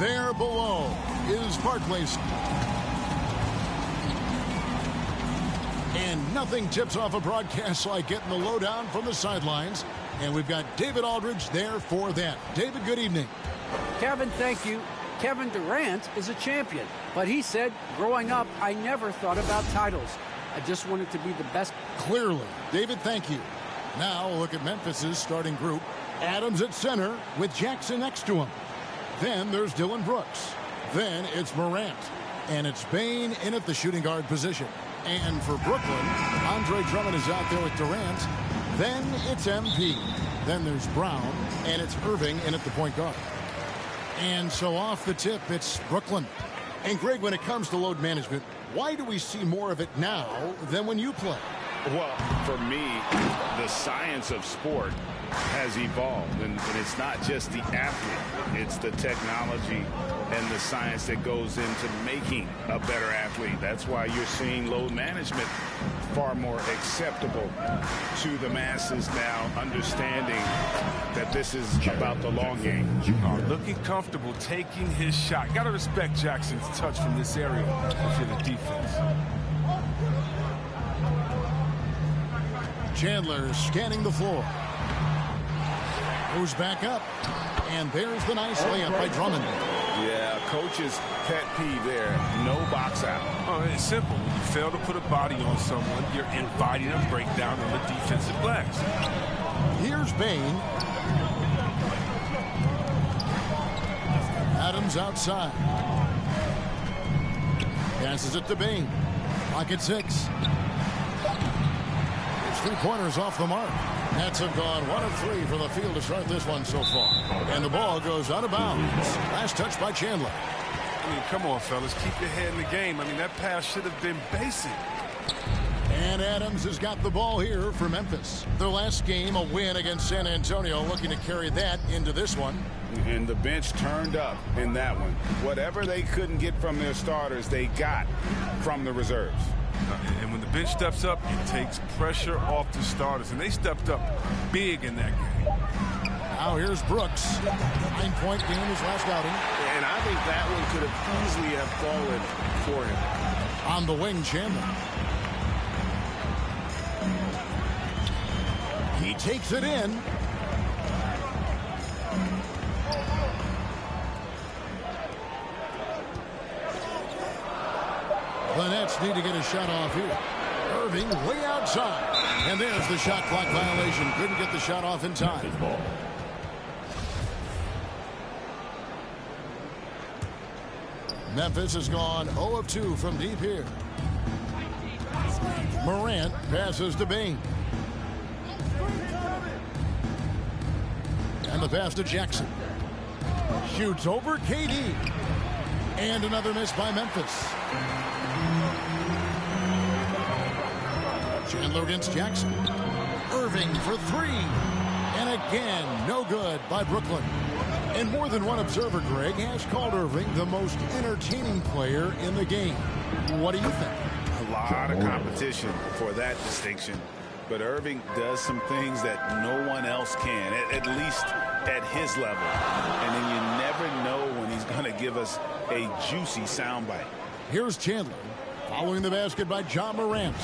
There below is Barclays. And nothing tips off a broadcast like getting the lowdown from the sidelines. And we've got David Aldridge there for that. David, good evening. Kevin, thank you. Kevin Durant is a champion, but he said, growing up, I never thought about titles. I just wanted to be the best. Clearly. David, thank you. Now look at Memphis's starting group. Adams at center with Jackson next to him. Then there's Dylan Brooks. Then it's Morant. And it's Bane in at the shooting guard position. And for Brooklyn, Andre Drummond is out there with Durant. Then it's MP. Then there's Brown. And it's Irving in at the point guard. And so off the tip, it's Brooklyn. And Greg, when it comes to load management, why do we see more of it now than when you play? Well, for me, the science of sport has evolved, and it's not just the athlete, it's the technology and the science that goes into making a better athlete. That's why you're seeing load management far more acceptable to the masses now, understanding that this is about the long game. Looking comfortable, taking his shot. Got to respect Jackson's touch from this area for the defense. Chandler scanning the floor. Goes back up. And there's the nice layup by Drummond. Yeah, coach's pet peeve there. No box out. Oh, it's simple. When you fail to put a body on someone, you're inviting a breakdown on the defensive glass. Here's Bane. Adams outside. Passes it to Bane. Clock at 6. Three-pointers off the mark. Nets have gone 1 of 3 from the field to start this one so far. And the ball goes out of bounds. Last touch by Chandler. I mean, come on, fellas. Keep your head in the game. I mean, that pass should have been basic. And Adams has got the ball here for Memphis. Their last game, a win against San Antonio, looking to carry that into this one. And the bench turned up in that one. Whatever they couldn't get from their starters, they got from the reserves. And when the bench steps up, it takes pressure off the starters. And they stepped up big in that game. Now here's Brooks. 9-point game his last outing. And I think that one could have easily have fallen for him. On the wing, Chandler. He takes it in. The Nets need to get a shot off here. Irving way outside. And there's the shot clock violation. Couldn't get the shot off in time. Memphis has gone 0 of 2 from deep here. Morant passes to Bane. And the pass to Jackson. Shoots over KD. And another miss by Memphis. Chandler against Jackson. Irving for 3. And again, no good by Brooklyn. And more than one observer, Greg, has called Irving the most entertaining player in the game. What do you think? A lot of competition for that distinction. But Irving does some things that no one else can, at least at his level. And then you never know when he's going to give us a juicy soundbite. Here's Chandler, following the basket by John Morant.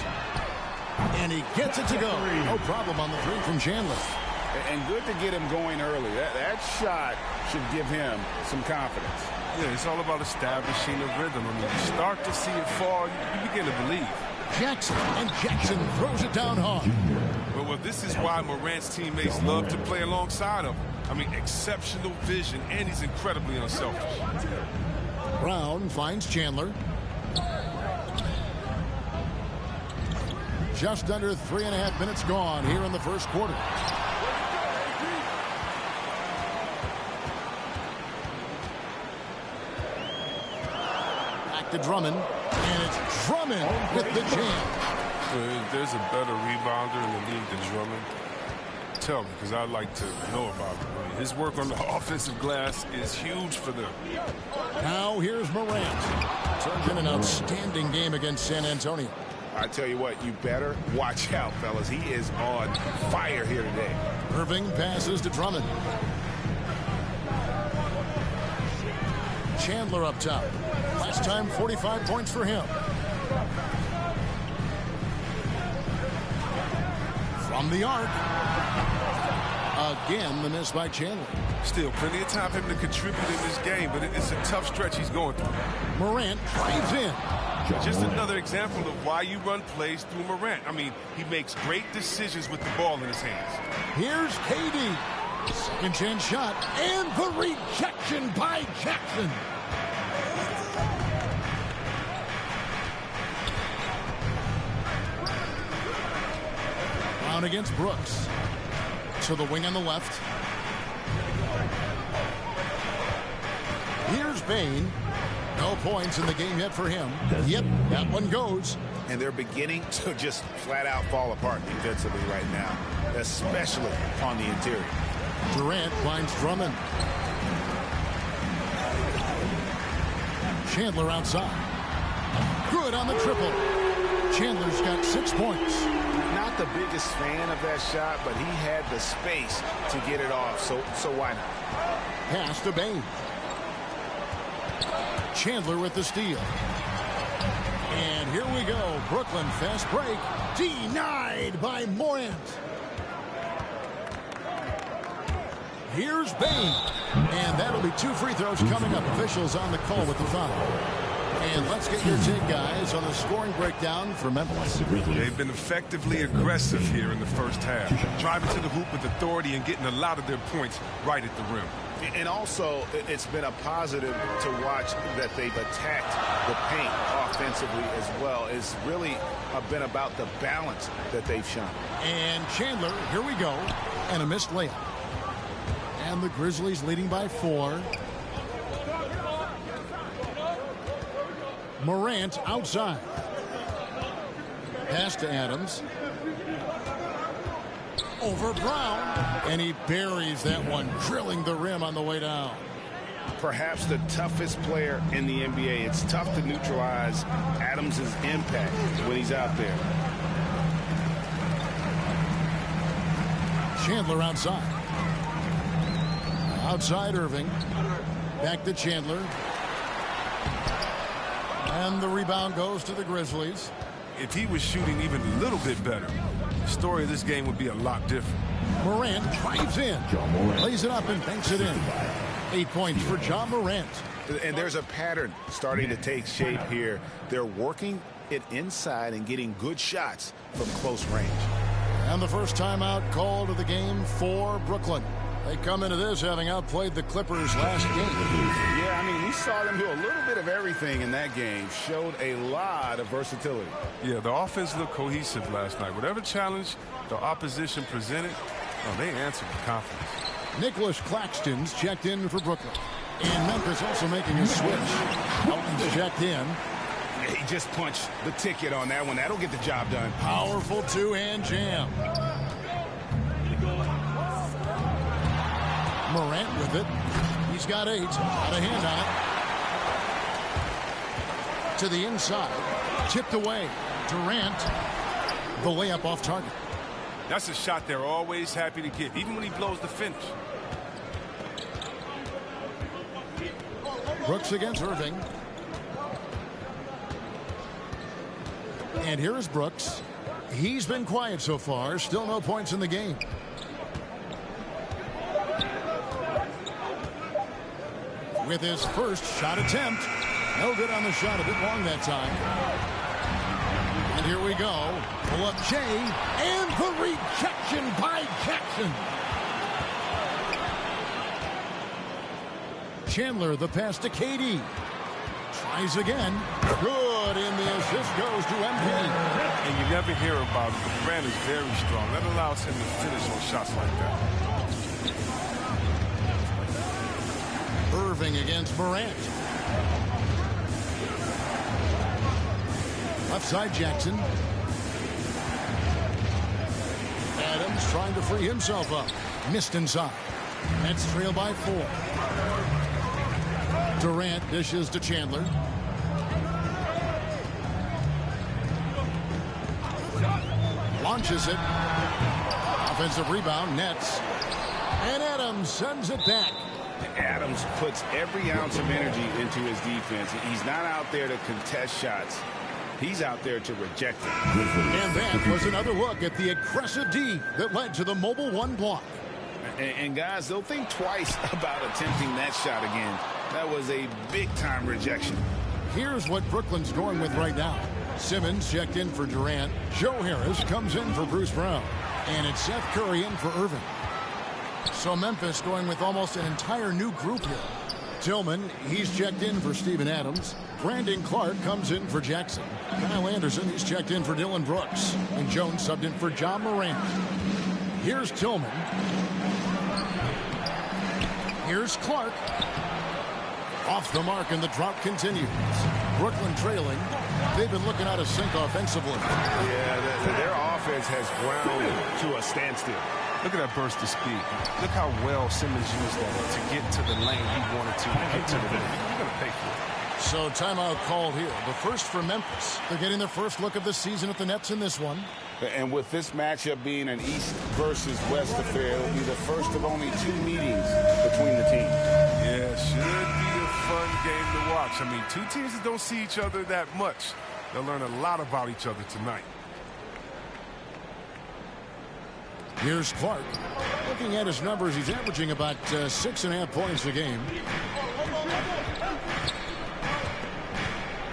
And he gets it to go. No problem on the three from Chandler. And good to get him going early. That shot should give him some confidence. Yeah, it's all about establishing a rhythm. I mean, you start to see it fall, you begin to believe. Jackson, and Jackson throws it down hard. Well, this is why Morant's teammates love to play alongside him. I mean, exceptional vision, and he's incredibly unselfish. Brown finds Chandler. Just under 3.5 minutes gone here in the first quarter. Back to Drummond, and it's Drummond with the jam. If there's a better rebounder in the league than Drummond, tell me, because I'd like to know about him. I mean, his work on the offensive glass is huge for them. Now here's Morant. Turned in an outstanding game against San Antonio. I tell you what, you better watch out, fellas. He is on fire here today. Irving passes to Drummond. Chandler up top. Last time, 45 points for him. From the arc. Again, the miss by Chandler. Still plenty of time for him to contribute in this game, but it's a tough stretch he's going through. Morant drives in. Just another example of why you run plays through Morant. I mean, he makes great decisions with the ball in his hands. Here's KD. Second chance shot. And the rejection by Jackson. Brown against Brooks. To the wing on the left. Here's Bain. No points in the game yet for him. Yep, that one goes. And they're beginning to just flat out fall apart defensively right now, especially on the interior. Durant finds Drummond. Chandler outside. Good on the triple. Chandler's got 6 points. Not the biggest fan of that shot, but he had the space to get it off, so why not? Pass to Bain. Chandler with the steal. And here we go. Brooklyn fast break. Denied by Morant. Here's Bain. And that'll be 2 free throws coming up. Officials on the call with the foul. And let's get your take, guys, on the scoring breakdown for Memphis. They've been effectively aggressive here in the first half, driving to the hoop with authority and getting a lot of their points right at the rim. And also, it's been a positive to watch that they've attacked the paint offensively as well. It's really been about the balance that they've shown. And Chandler, here we go, and a missed layup. And the Grizzlies leading by 4. Morant outside. Pass to Adams. Over Brown. And he buries that one, drilling the rim on the way down. Perhaps the toughest player in the NBA. It's tough to neutralize Adams' impact when he's out there. Chandler outside. Outside Irving. Back to Chandler. And the rebound goes to the Grizzlies. If he was shooting even a little bit better, the story of this game would be a lot different. Morant drives in. Lays it up and banks it in. 8 points for Ja Morant. And there's a pattern starting to take shape here. They're working it inside and getting good shots from close range. And the first timeout called of the game for Brooklyn. They come into this having outplayed the Clippers last game. Yeah, I mean, we saw them do a little bit of everything in that game. Showed a lot of versatility. Yeah, the offense looked cohesive last night. Whatever challenge the opposition presented, they answered with confidence. Nicholas Claxton's checked in for Brooklyn. And Memphis also making a switch. Elton's checked in. He just punched the ticket on that one. That'll get the job done. Powerful two-hand jam. Morant with it. He's got 8. Got a hand on it. To the inside. Tipped away. Durant. The layup off target. That's a shot they're always happy to get, even when he blows the finish. Brooks against Irving. And here is Brooks. He's been quiet so far. Still no points in the game. With his first shot attempt. No good on the shot. A bit long that time. And here we go. Pull up Jay. And the rejection by Jackson. Chandler, the pass to KD. Tries again. Good, and the assist goes to MP. And you never hear about it, but Durant is very strong. That allows him to finish on shots like that. Irving against Morant. Left side Jackson. Adams trying to free himself up. Missed inside. Nets trail by 4. Durant dishes to Chandler. Launches it. Offensive rebound, Nets. And Adams sends it back. Adams puts every ounce of energy into his defense. He's not out there to contest shots. He's out there to reject it. And that was another look at the aggressive D that led to the mobile one block. And guys, they'll think twice about attempting that shot again. That was a big-time rejection. Here's what Brooklyn's going with right now. Simmons checked in for Durant. Joe Harris comes in for Bruce Brown. And it's Seth Curry in for Irving. So Memphis going with almost an entire new group here. Tillman, he's checked in for Steven Adams. Brandon Clark comes in for Jackson. Kyle Anderson, he's checked in for Dylan Brooks. And Jones subbed in for John Morant. Here's Tillman. Here's Clark. Off the mark, and the drought continues. Brooklyn trailing. They've been looking out of sync offensively. Yeah, their offense has ground to a standstill. Look at that burst of speed. Look how well Simmons used that to get to the lane he wanted to get to the lane. You're going to pay for it. So timeout called here. The first for Memphis. They're getting their first look of the season at the Nets in this one. And with this matchup being an East versus West affair, it'll be the first of only 2 meetings between the teams. Yeah, should be a fun game to watch. I mean, 2 teams that don't see each other that much. They'll learn a lot about each other tonight. Here's Clark. Looking at his numbers, he's averaging about 6.5 points a game.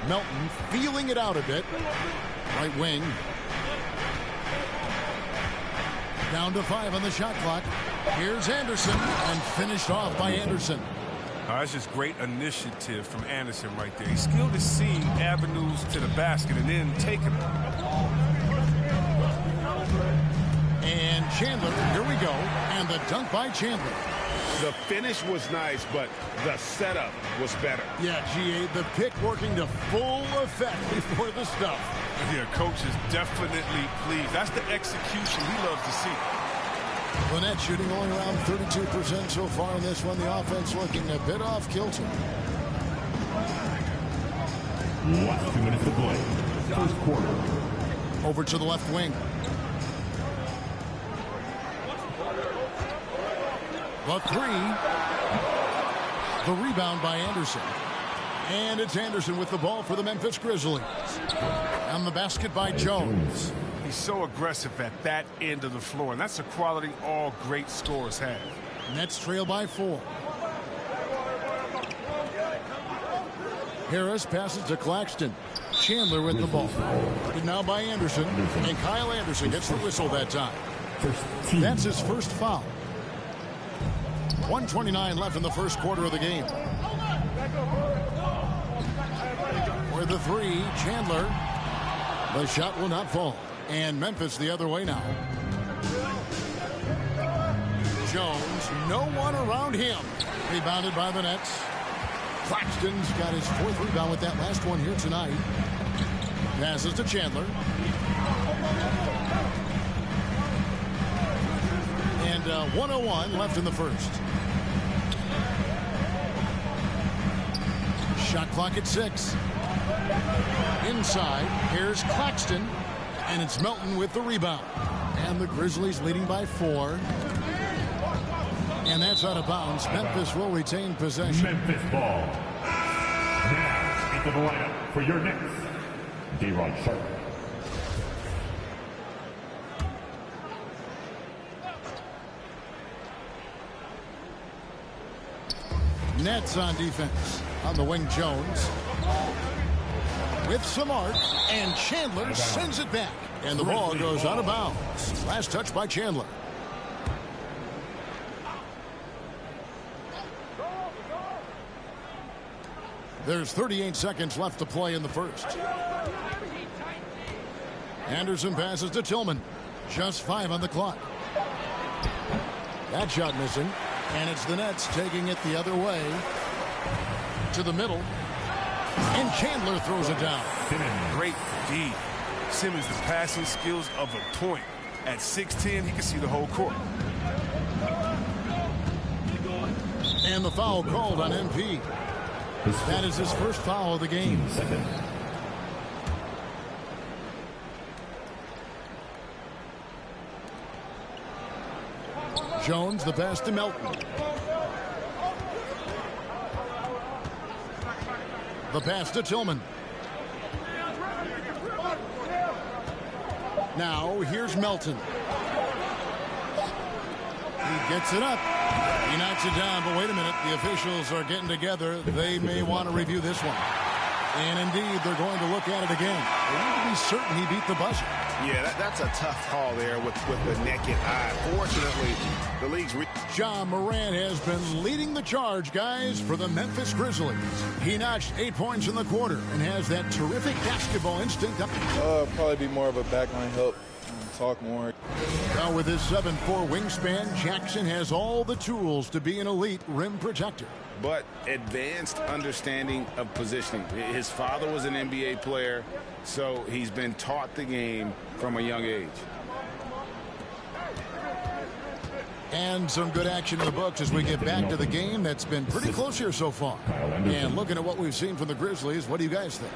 Melton feeling it out a bit. Right wing. Down to 5 on the shot clock. Here's Anderson, and finished off by Anderson. That's just great initiative from Anderson right there. He's skilled at seeing avenues to the basket and then taking them. And Chandler, here we go, and the dunk by Chandler. The finish was nice, but the setup was better. Yeah, GA, the pick working to full effect before the stuff. Yeah, coach is definitely pleased. That's the execution he loves to see. The Nets shooting only around 32% so far in this one. The offense looking a bit off kilter. Last 2 minutes to play. First quarter. Over to the left wing. The 3. The rebound by Anderson. And it's Anderson with the ball for the Memphis Grizzlies. And the basket by Jones. He's so aggressive at that end of the floor, and that's a quality all great scorers have. Nets trail by 4. Harris passes to Claxton. Chandler with the ball. And now by Anderson. And Kyle Anderson gets the whistle that time. That's his first foul. 1:29 left in the first quarter of the game. For the 3, Chandler. The shot will not fall. And Memphis the other way now. Jones, no one around him. Rebounded by the Nets. Claxton's got his 4th rebound with that last one here tonight. Passes to Chandler. And 1:01 left in the first. Shot clock at 6. Inside, here's Claxton. And it's Melton with the rebound. And the Grizzlies leading by 4. And that's out of bounds. Memphis will retain possession. Memphis ball. Now into the lineup for your Knicks. D-Ron Sharp. Nets on defense. On the wing, Jones. With some art, and Chandler sends it back. And the ball goes out of bounds. Last touch by Chandler. There's 38 seconds left to play in the first. Anderson passes to Tillman. Just 5 on the clock. That shot missing. And it's the Nets taking it the other way. To the middle. And Chandler throws it down. Great D. Simmons, the passing skills of a point. At 6'10", he can see the whole court. And the foul called on MP. That is his first foul of the game. Jones, the pass to Melton. The pass to Tillman. Now, here's Melton. He gets it up. He knocks it down, but wait a minute. The officials are getting together. They may want to review this one. And indeed, they're going to look at it again. They need to be certain he beat the buzzer. Yeah, that's a tough call there with the naked eye. Fortunately, the league's... Ja Morant has been leading the charge, guys, for the Memphis Grizzlies. He notched 8 points in the quarter and has that terrific basketball instinct. Probably be more of a backline help, talk more. Now with his 7'4" wingspan, Jackson has all the tools to be an elite rim protector. But advanced understanding of positioning. His father was an NBA player, so he's been taught the game from a young age. And some good action in the books as we get back to the game that's been pretty close here so far. And looking at what we've seen from the Grizzlies, what do you guys think?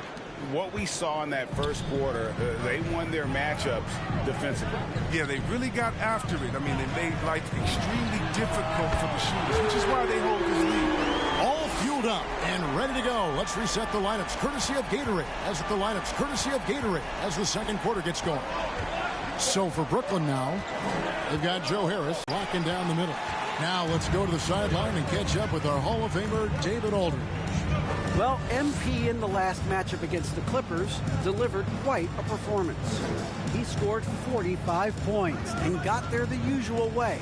What we saw in that first quarter, they won their matchups defensively. Yeah, they really got after it. I mean, they made life extremely difficult for the shooters, which is why they hold this lead. All fueled up and ready to go. Let's reset the lineups courtesy of Gatorade. As the second quarter gets going. So for Brooklyn now, they've got Joe Harris locking down the middle. Now let's go to the sideline and catch up with our Hall of Famer, David Aldridge. Well, MP in the last matchup against the Clippers delivered quite a performance. He scored 45 points and got there the usual way.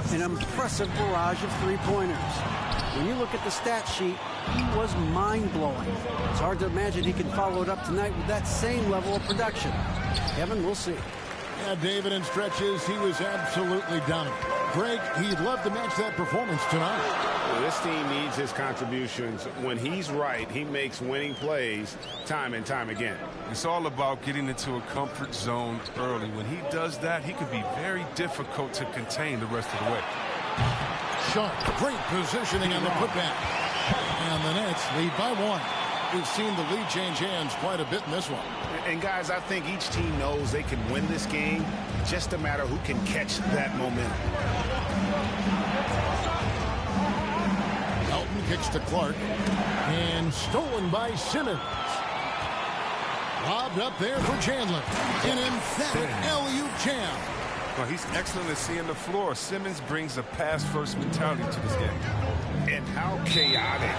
An impressive barrage of three-pointers. When you look at the stat sheet, he was mind-blowing. It's hard to imagine he can follow it up tonight with that same level of production. Kevin, we'll see. Yeah, David, in stretches, he was absolutely dominant. Greg, he'd love to match that performance tonight. Well, this team needs his contributions. When he's right, he makes winning plays time and time again. It's all about getting into a comfort zone early. When he does that, he can be very difficult to contain the rest of the way. Sharp, great positioning on the putback. And the Nets lead by 1. We've seen the lead change hands quite a bit in this one. And guys, I think each team knows they can win this game. Just a matter who can catch that momentum. Elton kicks to Clark. And stolen by Simmons. Lobbed up there for Chandler. An emphatic alley-oop jam. Well, he's excellent at seeing the floor. Simmons brings a pass-first mentality to this game. And how chaotic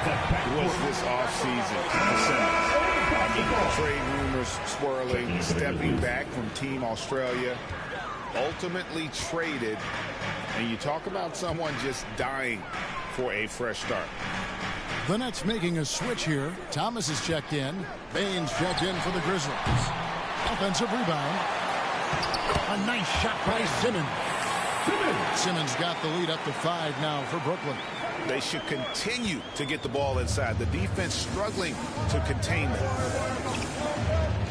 was this offseason for Simmons? I mean, trade rumors swirling, stepping back from Team Australia, ultimately traded, and you talk about someone just dying for a fresh start. The Nets making a switch here. Thomas is checked in. Baines checked in for the Grizzlies. Offensive rebound. A nice shot by Simmons. Simmons got the lead up to 5 now for Brooklyn. They should continue to get the ball inside. The defense struggling to contain them.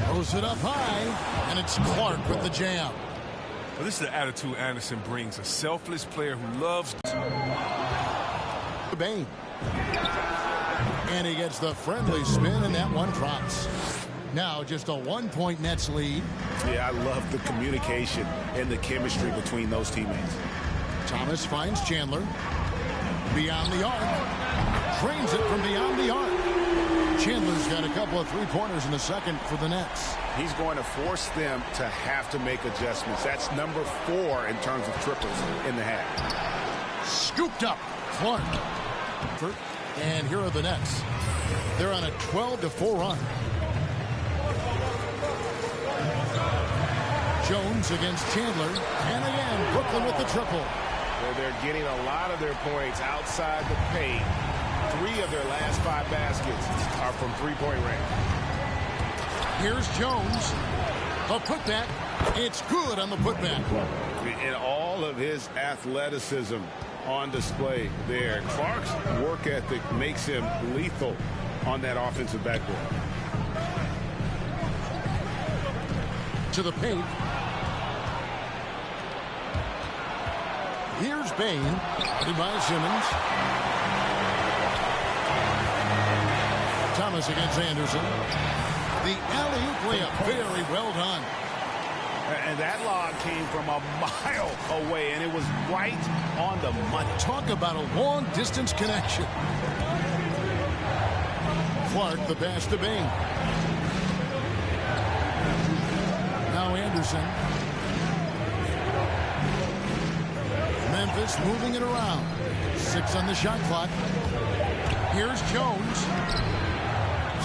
Throws it up high, and it's Clark with the jam. Well, this is the attitude Anderson brings. A selfless player who loves Bain. And he gets the friendly spin, and that one drops. Now just a 1-point Nets lead. Yeah, I love the communication and the chemistry between those teammates. Thomas finds Chandler. Beyond the arc. Trains it from beyond the arc. Chandler's got a couple of three-pointers in the second for the Nets. He's going to force them to have to make adjustments. That's number 4 in terms of triples in the half. Scooped up. Clark. And here are the Nets. They're on a 12-4 run. Jones against Chandler. And again, Brooklyn with the triple. They're getting a lot of their points outside the paint. 3 of their last 5 baskets are from three-point range. Here's Jones. A putback. It's good on the putback. And all of his athleticism on display there. Clark's work ethic makes him lethal on that offensive backboard. To the paint. Here's Bain. By Simmons. Thomas against Anderson. The alley-oop layup. Very well done. And that lob came from a mile away, and it was right on the money. Talk about a long-distance connection. Clark, the pass to Bain. Now Anderson. Memphis moving it around. 6 on the shot clock. Here's Jones.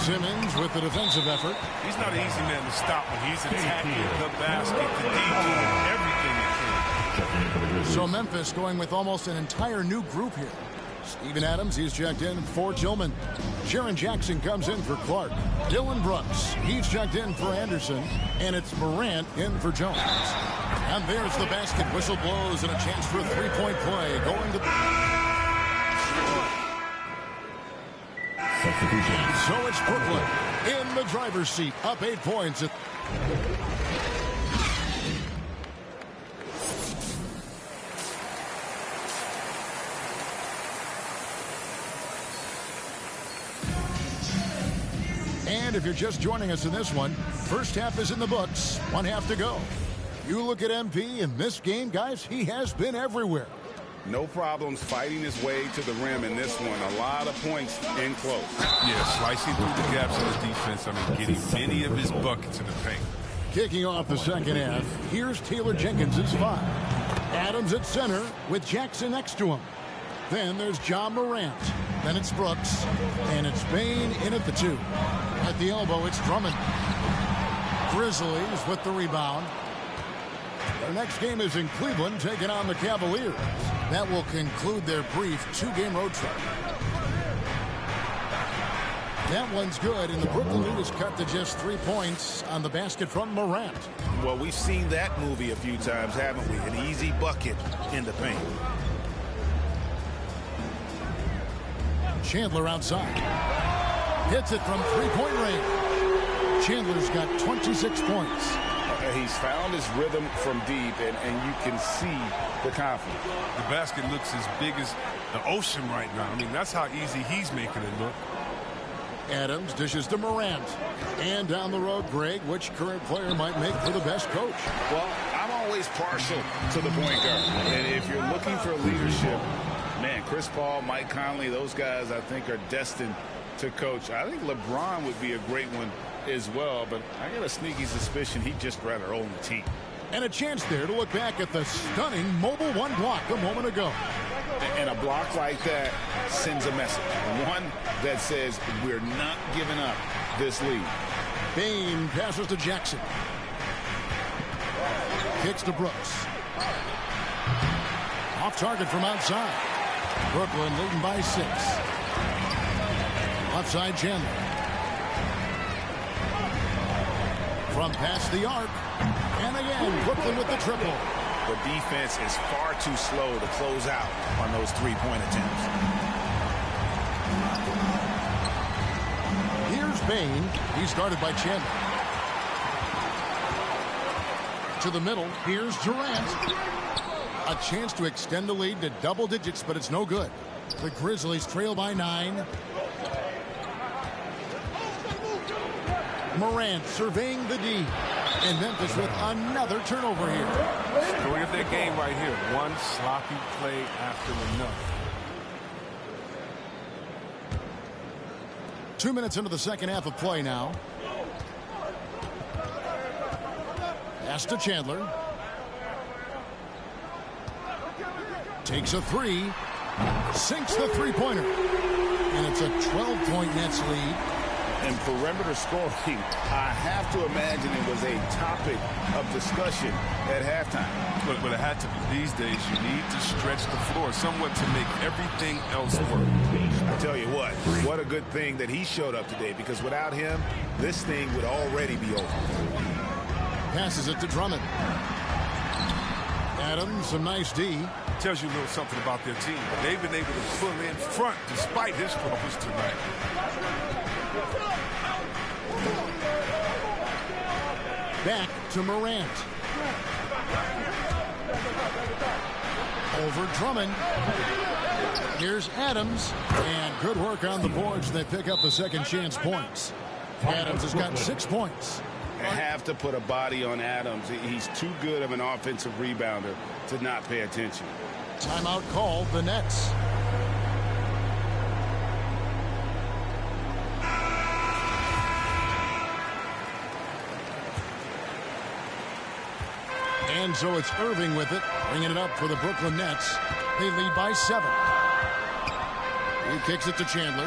Simmons with the defensive effort. He's not an easy man to stop when he's attacking the basket, the D, everything he can. So Memphis going with almost an entire new group here. Steven Adams, he's checked in for Tillman. Jaren Jackson comes in for Clark. Dylan Brooks, he's checked in for Anderson. And it's Morant in for Jones. And there's the basket. Whistle blows and a chance for a three-point play. Going to... Substitution. So it's Brooklyn in the driver's seat. Up 8 points. And if you're just joining us in this one, first half is in the books. 1 half to go. You look at MP in this game, guys, he has been everywhere. No problems fighting his way to the rim in this one. A lot of points in close. Yeah, slicing through the gaps in his defense. I mean, getting many of his buckets in the paint. Kicking off the second half, here's Taylor Jenkins' 5. Adams at center with Jackson next to him. Then there's John Morant. Then it's Brooks. And it's Bain in at the 2. At the elbow, it's Drummond. Grizzlies with the rebound. Their next game is in Cleveland, taking on the Cavaliers. That will conclude their brief 2-game road trip. That one's good, and the Brooklyn lead is cut to just 3 points on the basket from Morant. Well, we've seen that movie a few times, haven't we? An easy bucket in the paint. Chandler outside. Hits it from three-point range. Chandler's got 26 points. He's found his rhythm from deep, and you can see the confidence. The basket looks as big as the ocean right now. I mean, that's how easy he's making it look. Adams dishes to Morant. And down the road, Greg, which current player might make for the best coach? Well, I'm always partial to the point guard. And if you're looking for leadership, man, Chris Paul, Mike Conley, those guys I think are destined to coach. I think LeBron would be a great one as well, but I got a sneaky suspicion he'd just rather own the team. And a chance there to look back at the stunning mobile 1 block a moment ago. And a block like that sends a message. One that says we're not giving up this lead. Bain passes to Jackson. Kicks to Brooks. Off target from outside. Brooklyn leading by 6. Outside Chandler. From past the arc. And again, Brooklyn with the triple. The defense is far too slow to close out on those three-point attempts. Here's Bain. He's guarded by Chandler. To the middle. Here's Durant. A chance to extend the lead to double digits, but it's no good. The Grizzlies trail by 9. Morant surveying the D. And Memphis with another turnover here. Story of their game right here. One sloppy play after another. 2 minutes into the second half of play now. Pass to Chandler. Takes a 3. Sinks the three-pointer. And it's a 12-point Nets lead. And perimeter scoring, I have to imagine it was a topic of discussion at halftime. But it had to be. These days, you need to stretch the floor somewhat to make everything else work. I tell you what a good thing that he showed up today, because without him, this thing would already be over. Passes it to Drummond. Adams, some nice D. Tells you a little something about their team. They've been able to pull in front despite his troubles tonight. Back to Morant. Over Drummond. Here's Adams. And good work on the boards. They pick up the second chance points. Adams has got 6 points. I have to put a body on Adams. He's too good of an offensive rebounder to not pay attention. Timeout called the Nets. And so it's Irving with it, bringing it up for the Brooklyn Nets. They lead by 7. He kicks it to Chandler.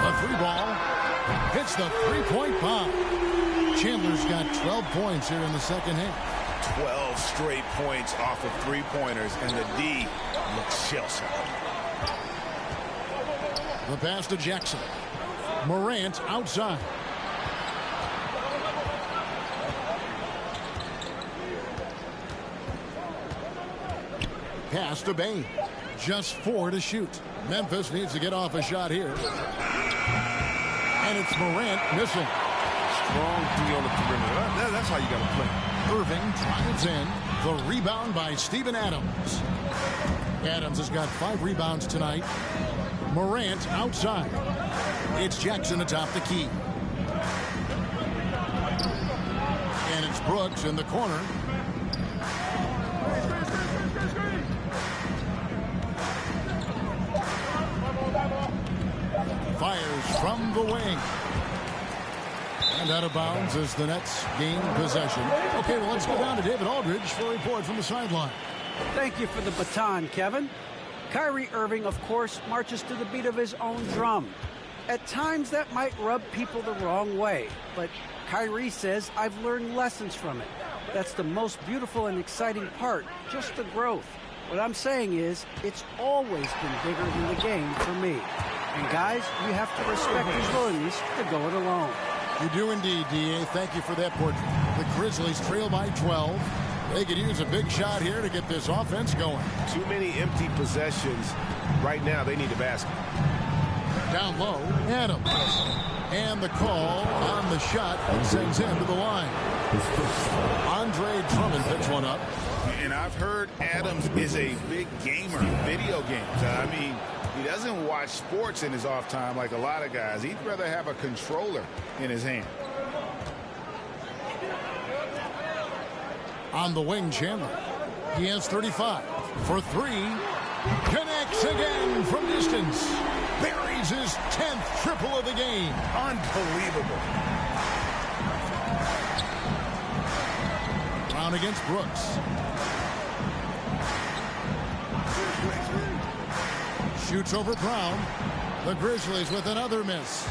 The 3-ball hits the 3-point bomb. Chandler's got 12 points here in the second half. 12 straight points off of 3-pointers, and the D looks shell-shocked. The pass to Jackson. Morant outside. Pass to Bain. Just 4 to shoot. Memphis needs to get off a shot here. And it's Morant missing. Strong D on the perimeter. That's how you got to play. Irving drives in. The rebound by Steven Adams. Adams has got 5 rebounds tonight. Morant outside. It's Jackson atop the key. And it's Brooks in the corner. Fires from the wing. And out of bounds as the Nets gain possession. Okay, well, let's go down to David Aldridge for a report from the sideline. Thank you for the baton, Kevin. Kyrie Irving, of course, marches to the beat of his own drum. At times, that might rub people the wrong way. But Kyrie says, I've learned lessons from it. That's the most beautiful and exciting part, just the growth. What I'm saying is, it's always been bigger than the game for me. And guys, you have to respect his willingness to go it alone. You do indeed, D.A. Thank you for that portrait. The Grizzlies trail by 12. They could use a big shot here to get this offense going. Too many empty possessions. Right now, they need a basket. Down low, Adams. And the call on the shot sends him to the line. Andre Drummond picks one up. And I've heard Adams is a big gamer, video games. I mean, he doesn't watch sports in his off time like a lot of guys. He'd rather have a controller in his hand. On the wing, Chandler. He has 35 for 3. Connects again from distance. Buries his 10th triple of the game. Unbelievable. Brown against Brooks. Shoots over Brown. The Grizzlies with another miss.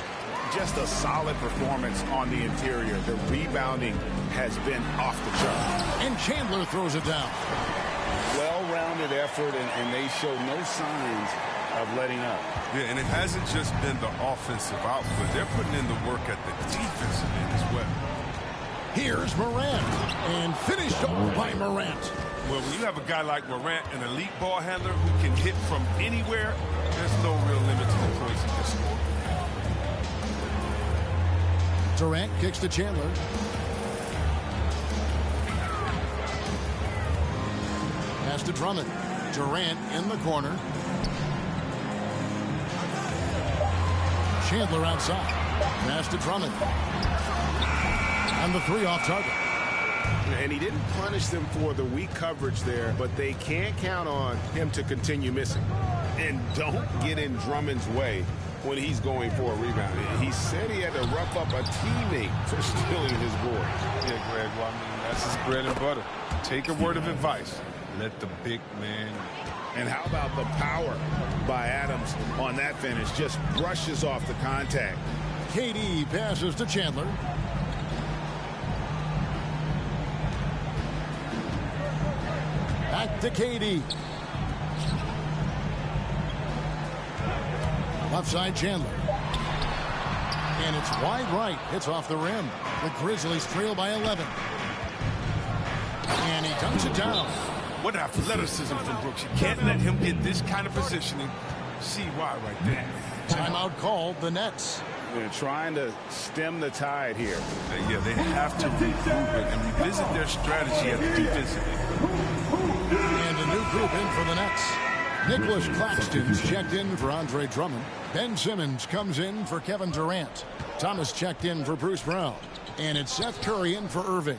Just a solid performance on the interior. The rebounding has been off the chart. And Chandler throws it down. Well-rounded effort, and they show no signs of letting up. Yeah, and it hasn't just been the offensive output. They're putting in the work at the defensive end as well. Here's Morant. And finished off by Morant. Well, when you have a guy like Morant, an elite ball handler who can hit from anywhere, there's no real limit to the points he can score. Durant kicks to Chandler. Pass to Drummond. Durant in the corner. Chandler outside. Pass to Drummond. And the 3 off target. And he didn't punish them for the weak coverage there, but they can't count on him to continue missing. And don't get in Drummond's way when he's going for a rebound. He said he had to rough up a teammate for stealing his board. Yeah, Greg, well, I mean, that's his bread and butter. Take a word of advice. Let the big man. And how about the power by Adams on that finish? Just brushes off the contact. KD passes to Chandler. Back to KD. Left side Chandler. And it's wide right. Hits off the rim. The Grizzlies trail by 11. And he dunks it down. What athleticism from Brooks. You can't let him get this kind of positioning. See why right there. Timeout called, the Nets. They're trying to stem the tide here. Yeah, they have to regroup it and revisit their strategy at the defensive end. And a new group in for the Nets. Nicholas Claxton's checked in for Andre Drummond. Ben Simmons comes in for Kevin Durant. Thomas checked in for Bruce Brown. And it's Seth Curry in for Irving.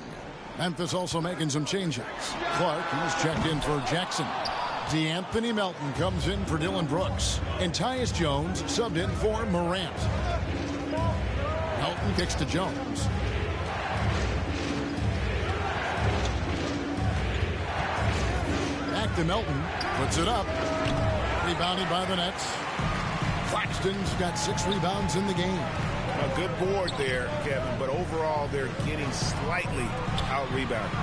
Memphis also making some changes. Clark is checked in for Jackson. DeAnthony Melton comes in for Dylan Brooks. And Tyus Jones subbed in for Morant. Melton kicks to Jones. to Melton. Puts it up. Rebounded by the Nets. Claxton's got 6 rebounds in the game. A good board there, Kevin, but overall they're getting slightly out-rebounded.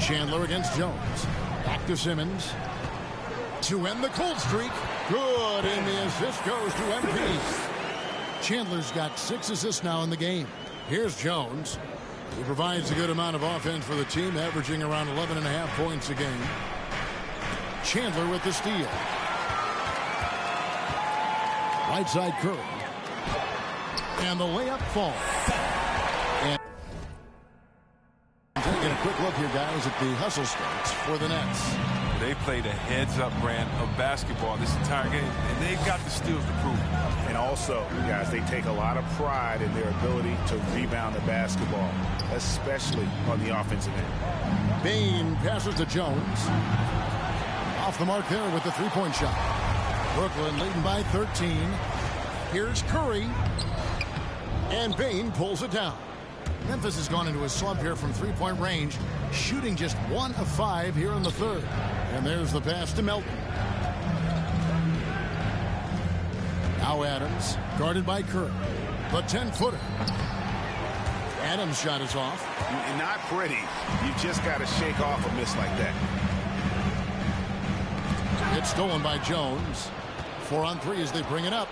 Chandler against Jones. Back to Simmons. To end the cold streak. Good, and the assist goes to MP. Chandler's got 6 assists now in the game. Here's Jones. He provides a good amount of offense for the team, averaging around 11.5 points a game. Chandler with the steal. Right side Curry. And the layup falls. And taking a quick look here, guys, at the hustle starts for the Nets. They played a heads-up brand of basketball this entire game, and they've got the steals to prove it. And also, guys, they take a lot of pride in their ability to rebound the basketball, especially on the offensive end. Bain passes to Jones. Off the mark there with the three-point shot. Brooklyn leading by 13. Here's Curry. And Bain pulls it down. Memphis has gone into a slump here from three-point range, shooting just 1 of 5 here in the third. And there's the pass to Melton. Now Adams, guarded by Curry. The 10-footer. Adams' shot is off. Not pretty. You've just got to shake off a miss like that. It's stolen by Jones. 4 on 3 as they bring it up.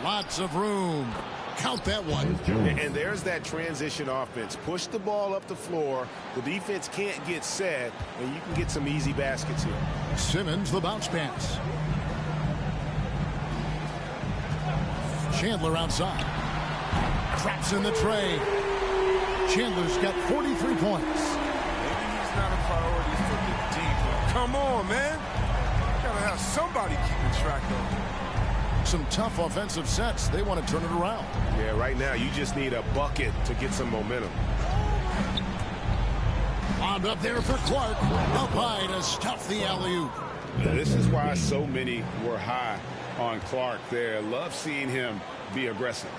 Lots of room. Count that one. And there's that transition offense. Push the ball up the floor. The defense can't get set, and you can get some easy baskets here. Simmons, the bounce pass. Chandler outside. Traps in the tray. Chandler's got 43 points. Maybe he's not a priority for the deep. Come on, man. Gotta have somebody keeping track of him. Some tough offensive sets. They want to turn it around. Yeah, right now you just need a bucket to get some momentum. Wound up there for Clark. Up high to stuff the alley-oop. This is why so many were high on Clark there. Love seeing him be aggressive.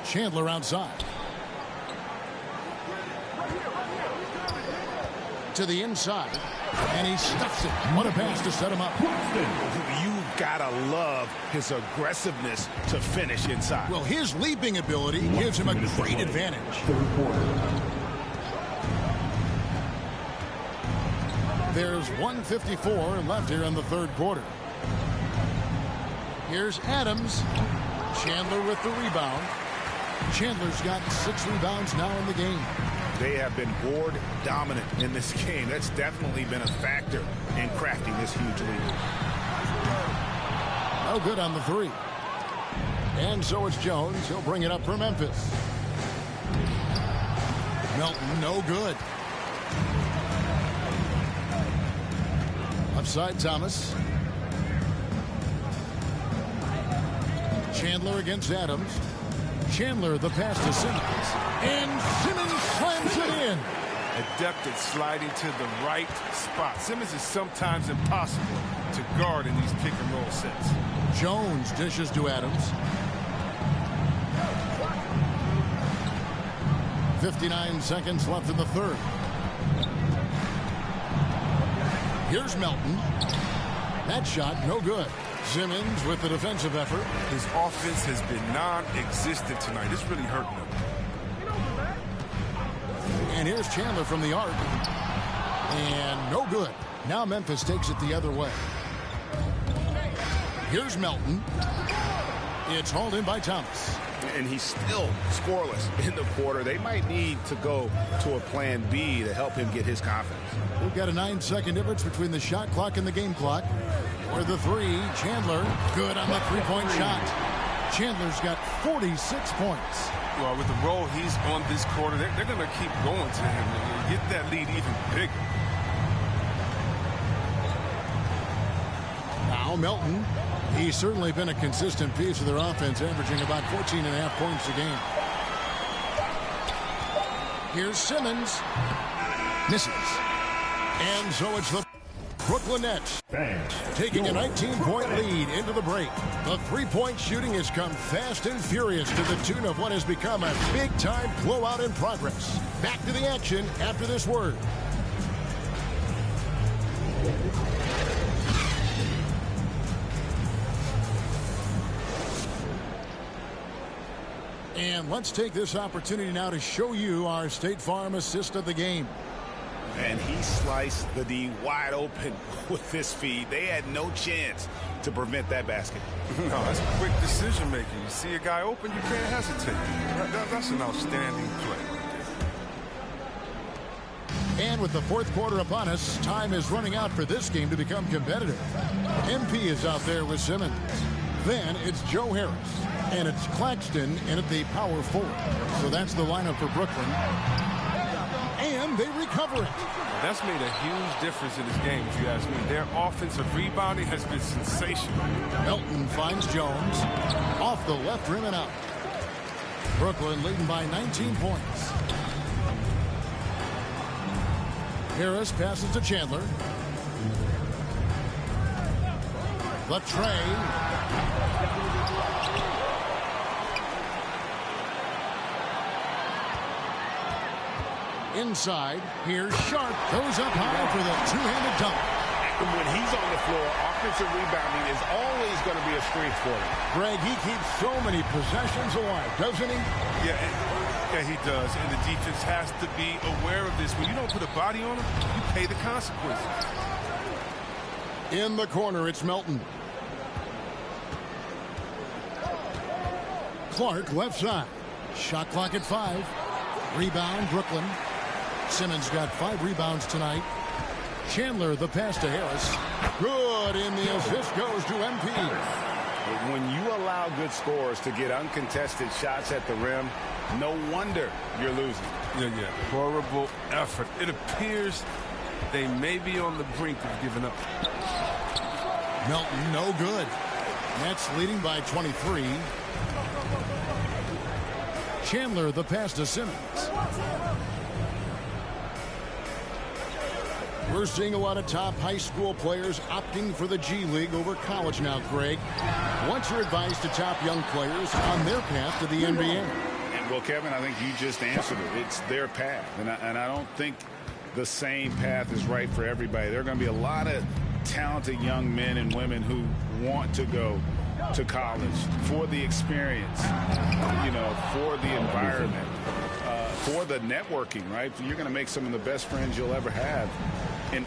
Chandler outside. To the inside. And he stuffs it. What a pass to set him up. You've got to love his aggressiveness to finish inside. Well, his leaping ability gives him a great advantage. There's 1:54 left here in the third quarter. Here's Adams. Chandler with the rebound. Chandler's got 6 rebounds now in the game. They have been board dominant in this game. That's definitely been a factor in crafting this huge lead. No good on the 3. And so it's Jones. He'll bring it up for Memphis. Melton, no good. Upside Thomas. Chandler against Adams. Chandler, the pass to Simmons. And Simmons slams it in. Adept at sliding to the right spot. Simmons is sometimes impossible to guard in these pick-and-roll sets. Jones dishes to Adams. 59 seconds left in the third. Here's Melton. That shot, no good. Simmons with the defensive effort. His offense has been non-existent tonight. It's really hurting him. And here's Chandler from the arc. And no good. Now Memphis takes it the other way. Here's Melton. It's hauled in by Thomas. And he's still scoreless in the quarter. They might need to go to a plan B to help him get his confidence. We've got a 9-second difference between the shot clock and the game clock. For the 3, Chandler, good on the three-point shot. Chandler's got 46 points. Well, with the role he's on this quarter, they're going to keep going to him and get that lead even bigger. Now Melton. He's certainly been a consistent piece of their offense, averaging about 14.5 points a game. Here's Simmons. Misses. And so it's the Brooklyn Nets taking a 19-point lead into the break. The three-point shooting has come fast and furious to the tune of what has become a big-time blowout in progress. Back to the action after this word. And let's take this opportunity now to show you our State Farm assist of the game. And he sliced the D wide open with this feed. They had no chance to prevent that basket. No, that's quick decision making. You see a guy open, you can't hesitate. That's an outstanding play. And with the fourth quarter upon us, time is running out for this game to become competitive. MP is out there with Simmons. Then it's Joe Harris. And it's Claxton in at the power forward. So that's the lineup for Brooklyn. And they recover it. That's made a huge difference in this game, if you ask me. Their offensive rebounding has been sensational. Melton finds Jones. Off the left rim and out. Brooklyn leading by 19 points. Harris passes to Chandler. The tray. Inside, here's Sharp, goes up high for the two-handed dunk. And when he's on the floor, offensive rebounding is always going to be a strength for him. Greg, he keeps so many possessions alive, doesn't he? Yeah, he does. And the defense has to be aware of this. When you don't put a body on him, you pay the consequences. In the corner, it's Melton. Clark, left side. Shot clock at 5. Rebound, Brooklyn. Simmons got 5 rebounds tonight. Chandler, the pass to Harris. Good, and the assist goes to MP. When you allow good scorers to get uncontested shots at the rim, no wonder you're losing. Yeah. Horrible effort. It appears they may be on the brink of giving up. Melton, no good. Nets leading by 23. Chandler, the pass to Simmons. We're seeing a lot of top high school players opting for the G League over college now, Greg. What's your advice to top young players on their path to the NBA? Well, Kevin, I think you just answered it. It's their path. And I don't think the same path is right for everybody. There are going to be a lot of talented young men and women who want to go to college for the experience, for the environment, for the networking, right? You're going to make some of the best friends you'll ever have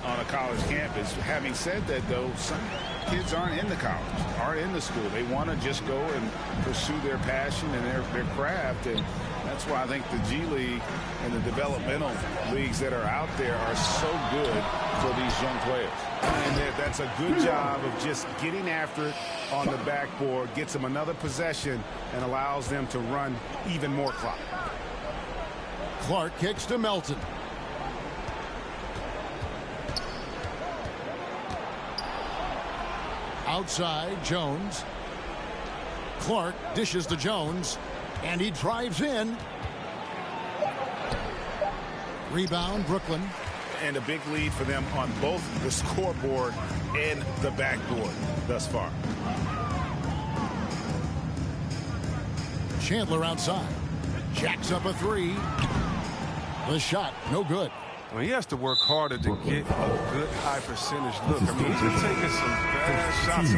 on a college campus. Having said that, though, some kids aren't in the college, aren't in the school. They want to just go and pursue their passion and their craft, and that's why I think the G League and the developmental leagues that are out there are so good for these young players. And that's a good job of just getting after it on the backboard, gets them another possession, and allows them to run even more clock. Clark kicks to Melton. Outside, Jones. Clark dishes to Jones, and he drives in. Rebound, Brooklyn. And a big lead for them on both the scoreboard and the backboard thus far. Chandler outside. Jacks up a 3. The shot, no good. Well, he has to work harder to get a good high percentage look. I mean, he's been taking some bad shots.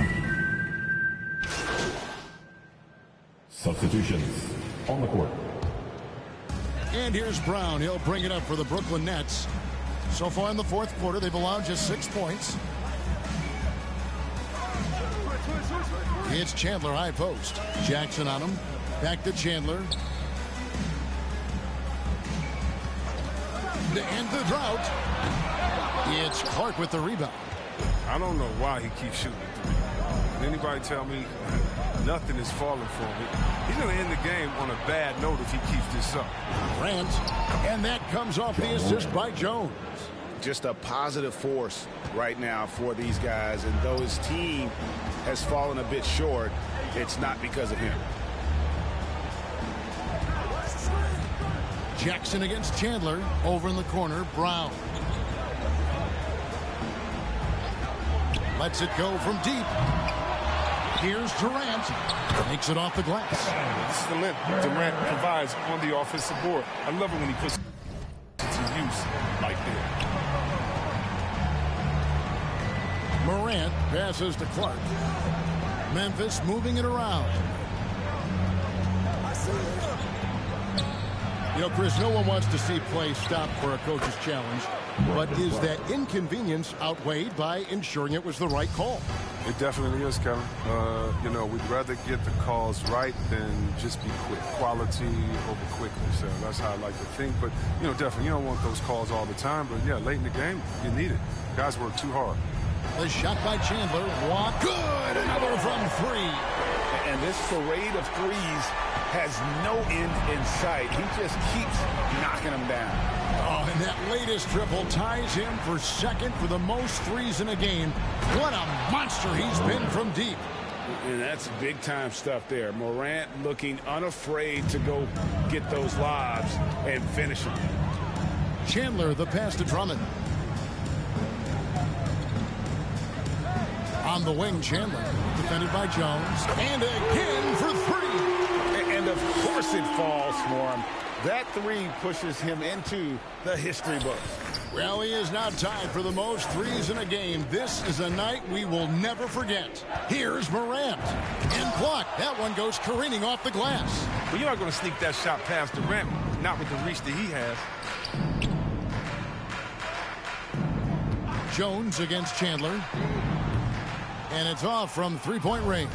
Substitutions on the court. And here's Brown. He'll bring it up for the Brooklyn Nets. So far in the fourth quarter, they've allowed just 6 points. It's Chandler high post. Jackson on him. Back to Chandler. To end the drought. It's Clark with the rebound. I don't know why he keeps shooting the 3. Can anybody tell me nothing is falling for him? He's going to end the game on a bad note if he keeps this up. Grant, and that comes off the assist by Jones. Just a positive force right now for these guys, and though his team has fallen a bit short, it's not because of him. Jackson against Chandler. Over in the corner, Brown. Lets it go from deep. Here's Durant. Makes it off the glass. This is the length Durant provides on the offensive board. I love it when he puts it to use like that. Morant passes to Clark. Memphis moving it around. You know, Chris, no one wants to see play stopped for a coach's challenge, but is that inconvenience outweighed by ensuring it was the right call? It definitely is, Kevin. You know, we'd rather get the calls right than just be quick. Quality over quickness. So that's how I like to think. But, you know, definitely, you don't want those calls all the time. But, yeah, late in the game, you need it. Guys work too hard. The shot by Chandler. One. Good. Another from three. And this parade of threes has no end in sight. He just keeps knocking them down. Oh, and that latest triple ties him for second for the most threes in a game. What a monster he's been from deep. And that's big-time stuff there. Morant looking unafraid to go get those lobs and finish them. Chandler, the pass to Drummond. On the wing, Chandler, defended by Jones. And again for three. And of course it falls for him. That three pushes him into the history books. Well, he is now tied for the most threes in a game. This is a night we will never forget. Here's Morant. And blocked. That one goes careening off the glass. Well, you're not going to sneak that shot past Durant, not with the reach that he has. Jones against Chandler. And it's off from three-point range.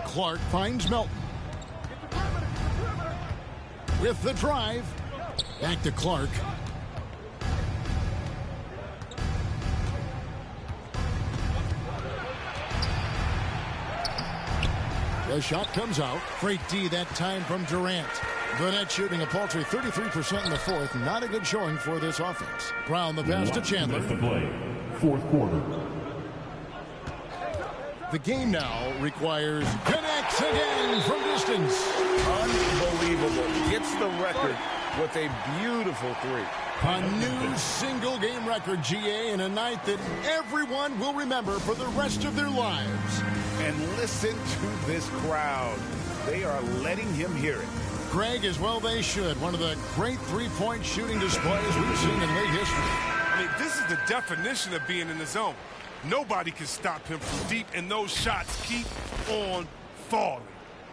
Clark finds Melton. With the drive. Back to Clark. The shot comes out. Great D that time from Durant. The net shooting a paltry 33% in the fourth. Not a good showing for this offense. Brown the pass to Chandler. The play. Fourth quarter. The game now requires connects again from distance. Unbelievable. Gets the record with a beautiful three. A new single-game record, GA, in a night that everyone will remember for the rest of their lives. And listen to this crowd. They are letting him hear it. Greg, as well they should. One of the great three-point shooting displays we've seen in league history. I mean, this is the definition of being in the zone. Nobody can stop him from deep, and those shots keep on falling.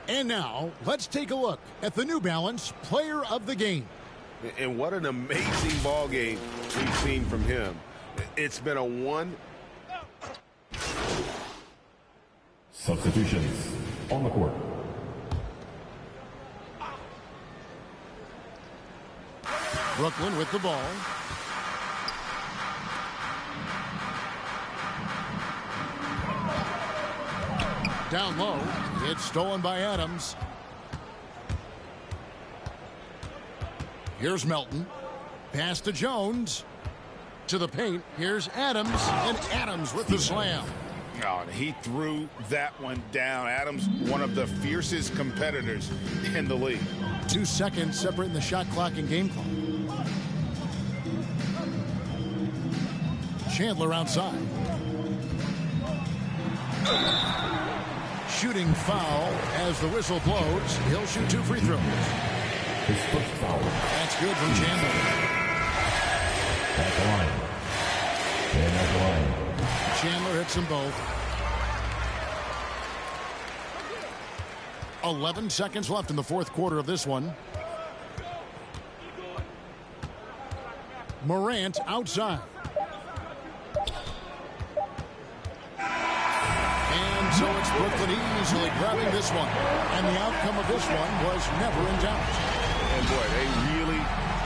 And now, let's take a look at the New Balance Player of the Game. And what an amazing ball game we've seen from him. It's been a one. Substitutions on the court. Brooklyn with the ball. Down low. It's stolen by Adams. Here's Melton. Pass to Jones. To the paint. Here's Adams. And Adams with the slam. Oh, and he threw that one down. Adams, one of the fiercest competitors in the league. 2 seconds separating the shot clock and game clock. Chandler outside. Shooting foul as the whistle blows. He'll shoot 2 free throws. His first foul. That's good from Chandler. At the line. And at the line. Chandler hits them both. 11 seconds left in the fourth quarter of this one. Morant outside. And so it's Brooklyn easily grabbing this one. And the outcome of this one was never in doubt. And boy, they really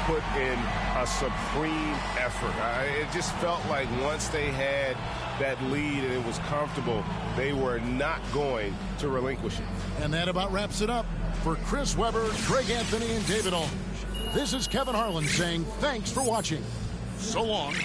put in a supreme effort. It just felt like once they had that lead and it was comfortable, they were not going to relinquish it. And that about wraps it up. For Chris Webber, Greg Anthony, and David Aldridge, this is Kevin Harlan saying thanks for watching. So long.